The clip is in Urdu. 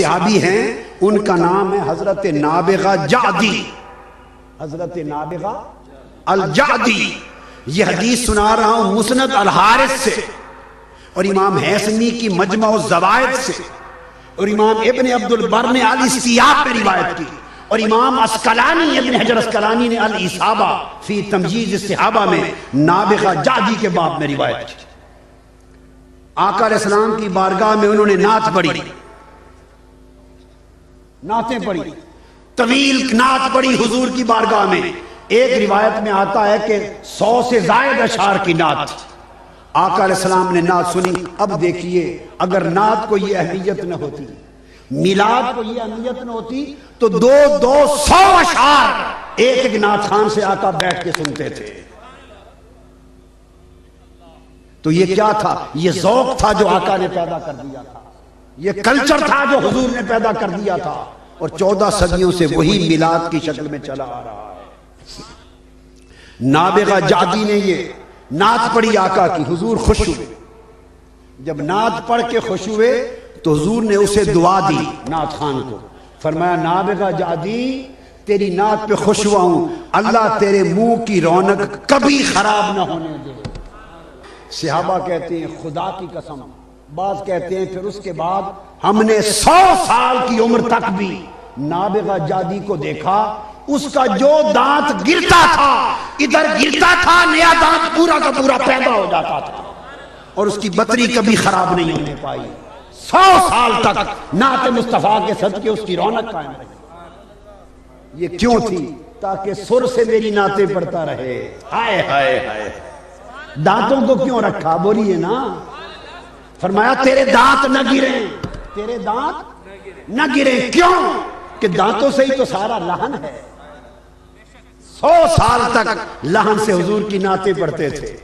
صحابی ہیں، ان کا نام ہے حضرت نابغہ جعدی، حضرت نابغہ الجعدی۔ یہ حدیث سنا رہا ہوں مسند الحارث سے، اور امام حیثمی کی مجمع الزوائد سے، اور امام ابن عبد البر نے الاستیاب میں روایت کی، اور امام اسقلانی ابن حجر اسقلانی نے الاصابہ فی تمجیز الصحابہ میں نابغہ جعدی کے باب میں روایت کی۔ آقا علیہ السلام کی بارگاہ میں انہوں نے نعت پڑھی، نعتیں پڑھی، طویل نعت پڑھی حضور کی بارگاہ میں۔ ایک روایت میں آتا ہے کہ 100 سے زائد اشعار کی نعت۔ آقا علیہ السلام نے نعت سنی۔ اب دیکھیے، اگر نعت کو یہ اہمیت نہ ہوتی، میلاد کو یہ اہمیت نہ ہوتی، تو 100 اشعار ایک نعت خان سے آقا بیٹھ کے سنتے تھے۔ تو یہ کیا تھا؟ یہ ذوق تھا جو آقا نے پیدا کر دیا تھا، یہ کلچر تھا جو حضور نے پیدا کر دیا تھا، اور 14 صدیوں سے وہی میلاد کی شکل میں چلا آ رہا ہے۔ نابغہ جعدی نے یہ نعت پڑھی آقا کی، حضور خوش ہوئے۔ جب نعت پڑھ کے خوش ہوئے تو حضور نے اسے دعا دی، نعت خان کو، فرمایا نابغہ جعدی تیری نعت پہ خوش ہوا ہوں، اللہ تیرے منہ کی رونق کبھی خراب نہ ہونے دے۔ صحابہ کہتے ہیں خدا کی قسم، بعض کہتے ہیں پھر اس کے بعد ہم نے 100 سال کی عمر تک بھی نابغہ جعدی کو دیکھا، اس کا جو دانت گرتا تھا ادھر گرتا تھا، نیا دانت پورا کا پورا پیدا ہو جاتا تھا، اور اس کی بطری کبھی خراب نہیں ہونے پائی۔ 100 سال تک نعت مصطفیٰ کے صدقے اس کی رونق قائم رہی۔ یہ کیوں تھی؟ تاکہ سر سے میری نعتیں پڑھتا رہے۔ ہائے ہائے ہائے، دانتوں کو کیوں رکھا؟ بولیے نا۔ فرمایا تیرے دانت نہ گریں، تیرے دانت نہ گریں۔ کیوں؟ کہ دانتوں سے ہی تو سارا لہن ہے۔ 100 سال تک لہن سے حضور کی نعتیں پڑھتے تھے۔